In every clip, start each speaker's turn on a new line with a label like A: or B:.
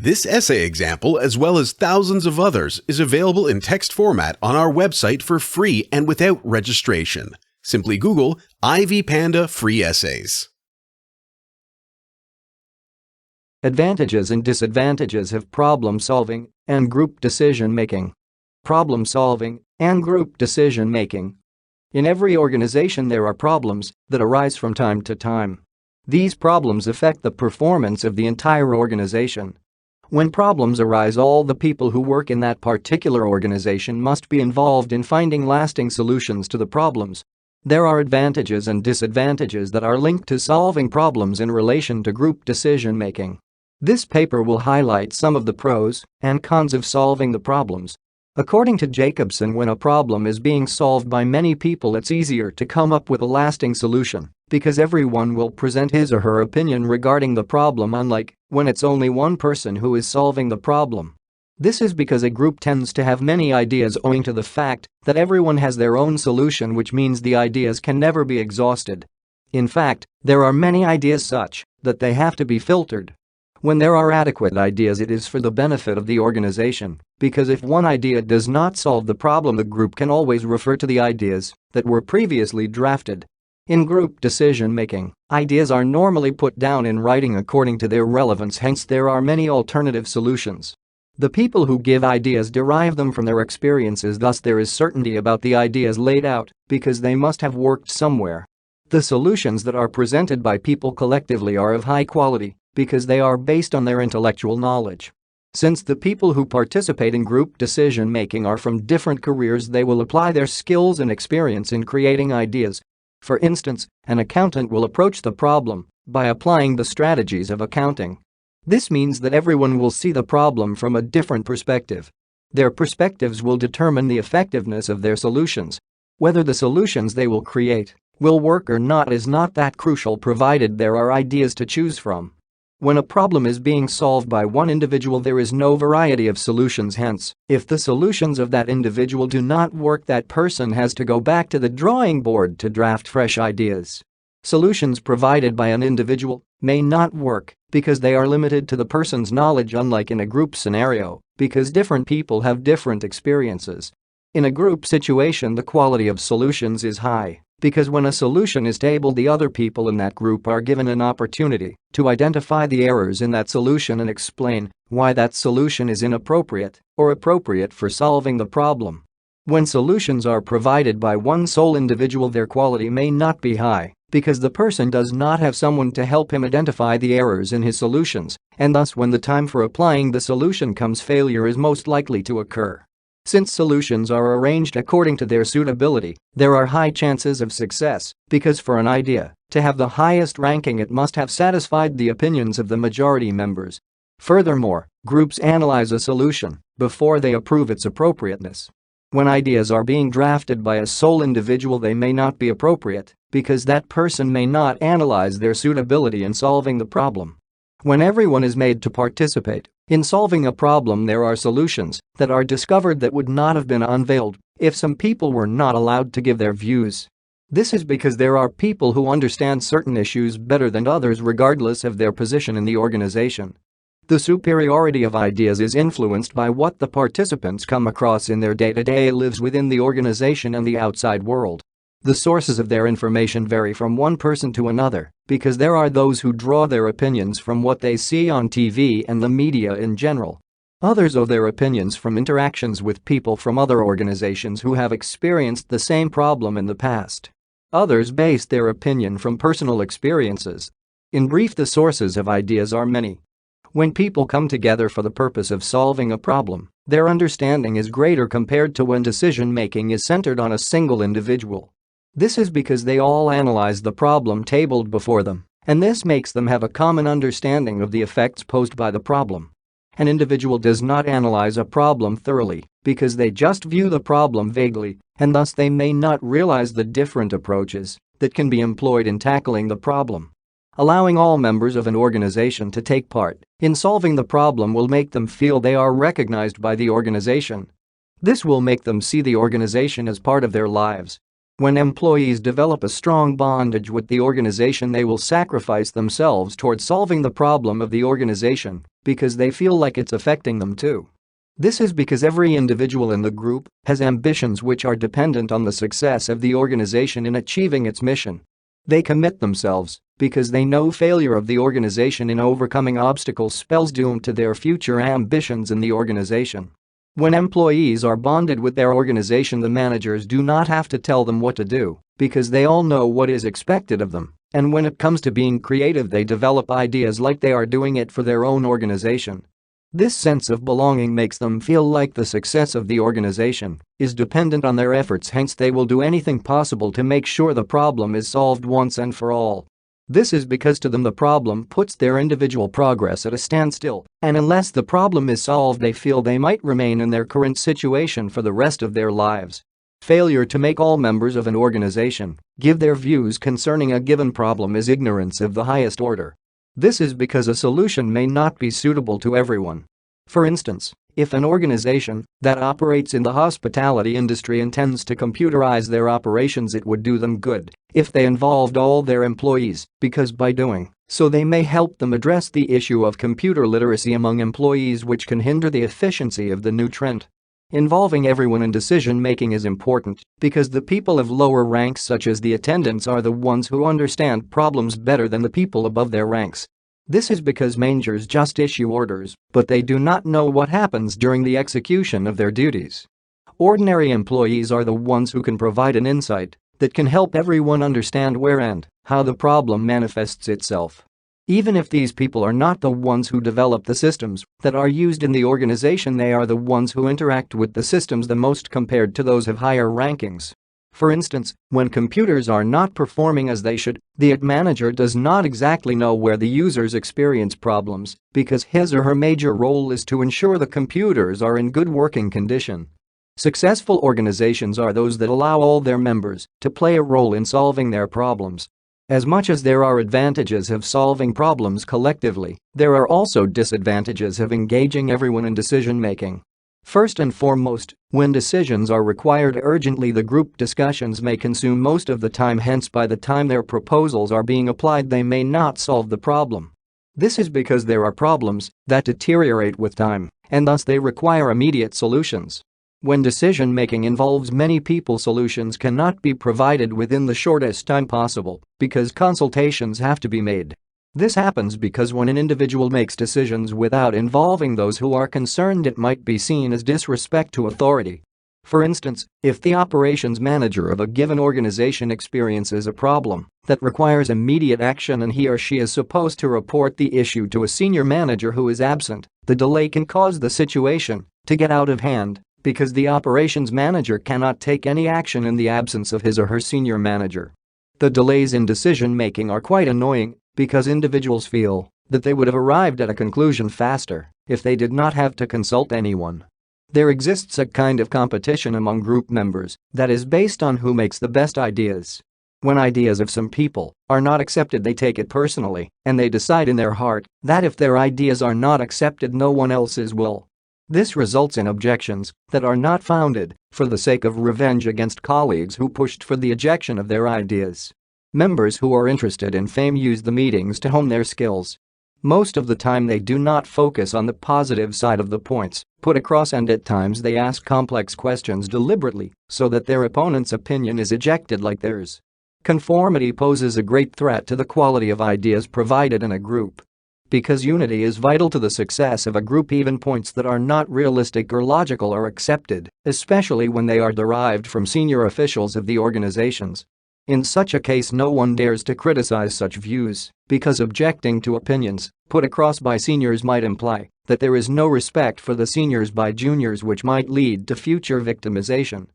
A: This essay example, as well as thousands of others, is available in text format on our website for free and without registration. Simply Google IvyPanda Free Essays.
B: Advantages and disadvantages of problem solving and group decision making. Problem solving and group decision making. In every organization there are problems that arise from time to time. These problems affect the performance of the entire organization. When problems arise, all the people who work in that particular organization must be involved in finding lasting solutions to the problems. There are advantages and disadvantages that are linked to solving problems in relation to group decision making. This paper will highlight some of the pros and cons of solving the problems. According to Jacobson, when a problem is being solved by many people, it's easier to come up with a lasting solution because everyone will present his or her opinion regarding the problem, unlike when it's only one person who is solving the problem. This is because a group tends to have many ideas owing to the fact that everyone has their own solution, which means the ideas can never be exhausted. In fact, there are many ideas such that they have to be filtered. When there are adequate ideas, it is for the benefit of the organization, because if one idea does not solve the problem, the group can always refer to the ideas that were previously drafted. In group decision-making, ideas are normally put down in writing according to their relevance, hence there are many alternative solutions. The people who give ideas derive them from their experiences, thus there is certainty about the ideas laid out because they must have worked somewhere. The solutions that are presented by people collectively are of high quality because they are based on their intellectual knowledge. Since the people who participate in group decision-making are from different careers, they will apply their skills and experience in creating ideas. For instance, an accountant will approach the problem by applying the strategies of accounting. This means that everyone will see the problem from a different perspective. Their perspectives will determine the effectiveness of their solutions. Whether the solutions they will create will work or not is not that crucial, provided there are ideas to choose from. When a problem is being solved by one individual, there is no variety of solutions, hence, if the solutions of that individual do not work, that person has to go back to the drawing board to draft fresh ideas. Solutions provided by an individual may not work because they are limited to the person's knowledge, unlike in a group scenario, because different people have different experiences. In a group situation, the quality of solutions is high because when a solution is tabled, the other people in that group are given an opportunity to identify the errors in that solution and explain why that solution is inappropriate or appropriate for solving the problem. When solutions are provided by one sole individual, their quality may not be high because the person does not have someone to help him identify the errors in his solutions, and thus when the time for applying the solution comes, failure is most likely to occur. Since solutions are arranged according to their suitability, there are high chances of success because for an idea to have the highest ranking, it must have satisfied the opinions of the majority members. Furthermore, groups analyze a solution before they approve its appropriateness. When ideas are being drafted by a sole individual, they may not be appropriate because that person may not analyze their suitability in solving the problem. When everyone is made to participate in solving a problem, there are solutions that are discovered that would not have been unveiled if some people were not allowed to give their views. This is because there are people who understand certain issues better than others regardless of their position in the organization. The superiority of ideas is influenced by what the participants come across in their day-to-day lives within the organization and the outside world. The sources of their information vary from one person to another because there are those who draw their opinions from what they see on TV and the media in general. Others owe their opinions from interactions with people from other organizations who have experienced the same problem in the past. Others base their opinion from personal experiences. In brief, the sources of ideas are many. When people come together for the purpose of solving a problem, their understanding is greater compared to when decision-making is centered on a single individual. This is because they all analyze the problem tabled before them, and this makes them have a common understanding of the effects posed by the problem. An individual does not analyze a problem thoroughly because they just view the problem vaguely, and thus they may not realize the different approaches that can be employed in tackling the problem. Allowing all members of an organization to take part in solving the problem will make them feel they are recognized by the organization. This will make them see the organization as part of their lives. When employees develop a strong bondage with the organization, they will sacrifice themselves towards solving the problem of the organization because they feel like it's affecting them too. This is because every individual in the group has ambitions which are dependent on the success of the organization in achieving its mission. They commit themselves because they know failure of the organization in overcoming obstacles spells doom to their future ambitions in the organization. When employees are bonded with their organization, the managers do not have to tell them what to do because they all know what is expected of them, and when it comes to being creative, they develop ideas like they are doing it for their own organization. This sense of belonging makes them feel like the success of the organization is dependent on their efforts, hence they will do anything possible to make sure the problem is solved once and for all. This is because to them the problem puts their individual progress at a standstill, and unless the problem is solved they feel they might remain in their current situation for the rest of their lives. Failure to make all members of an organization give their views concerning a given problem is ignorance of the highest order. This is because a solution may not be suitable to everyone. For instance, if an organization that operates in the hospitality industry intends to computerize their operations, it would do them good if they involved all their employees, because by doing so they may help them address the issue of computer literacy among employees, which can hinder the efficiency of the new trend. Involving everyone in decision-making is important because the people of lower ranks, such as the attendants, are the ones who understand problems better than the people above their ranks. This is because managers just issue orders, but they do not know what happens during the execution of their duties. Ordinary employees are the ones who can provide an insight that can help everyone understand where and how the problem manifests itself. Even if these people are not the ones who develop the systems that are used in the organization, they are the ones who interact with the systems the most compared to those of higher rankings. For instance, when computers are not performing as they should, the manager does not exactly know where the users experience problems because his or her major role is to ensure the computers are in good working condition. Successful organizations are those that allow all their members to play a role in solving their problems. As much as there are advantages of solving problems collectively, there are also disadvantages of engaging everyone in decision-making. First and foremost, when decisions are required urgently, the group discussions may consume most of the time, hence by the time their proposals are being applied they may not solve the problem. This is because there are problems that deteriorate with time, and thus they require immediate solutions. When decision-making involves many people, solutions cannot be provided within the shortest time possible because consultations have to be made. This happens because when an individual makes decisions without involving those who are concerned, it might be seen as disrespect to authority. For instance, if the operations manager of a given organization experiences a problem that requires immediate action and he or she is supposed to report the issue to a senior manager who is absent, the delay can cause the situation to get out of hand because the operations manager cannot take any action in the absence of his or her senior manager. The delays in decision-making are quite annoying because individuals feel that they would have arrived at a conclusion faster if they did not have to consult anyone. There exists a kind of competition among group members that is based on who makes the best ideas. When ideas of some people are not accepted, they take it personally and they decide in their heart that if their ideas are not accepted, no one else's will. This results in objections that are not founded for the sake of revenge against colleagues who pushed for the ejection of their ideas. Members who are interested in fame use the meetings to hone their skills. Most of the time they do not focus on the positive side of the points put across, and at times they ask complex questions deliberately so that their opponent's opinion is ejected like theirs. Conformity poses a great threat to the quality of ideas provided in a group. Because unity is vital to the success of a group, even points that are not realistic or logical are accepted, especially when they are derived from senior officials of the organizations. In such a case, no one dares to criticize such views because objecting to opinions put across by seniors might imply that there is no respect for the seniors by juniors, which might lead to future victimization.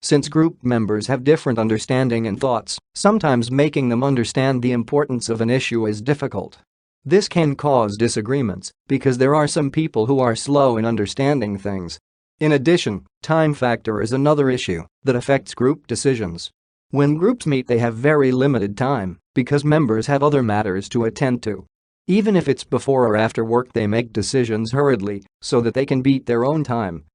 B: Since group members have different understanding and thoughts, sometimes making them understand the importance of an issue is difficult. This can cause disagreements because there are some people who are slow in understanding things. In addition, time factor is another issue that affects group decisions. When groups meet, they have very limited time because members have other matters to attend to. Even if it's before or after work, they make decisions hurriedly so that they can beat their own time.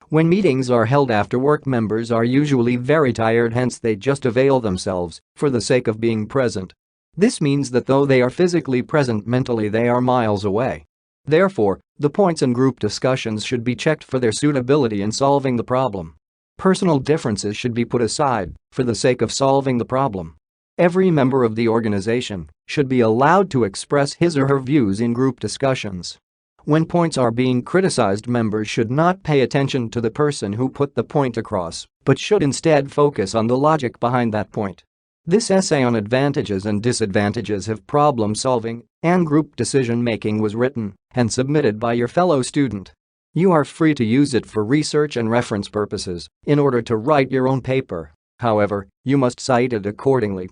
B: When meetings are held after work, members are usually very tired, hence they just avail themselves for the sake of being present. This means that though they are physically present, mentally they are miles away. Therefore, the points in group discussions should be checked for their suitability in solving the problem. Personal differences should be put aside for the sake of solving the problem. Every member of the organization should be allowed to express his or her views in group discussions. When points are being criticized, members should not pay attention to the person who put the point across, but should instead focus on the logic behind that point. This essay on advantages and disadvantages of problem-solving and group decision-making was written and submitted by your fellow student. You are free to use it for research and reference purposes in order to write your own paper. However, you must cite it accordingly.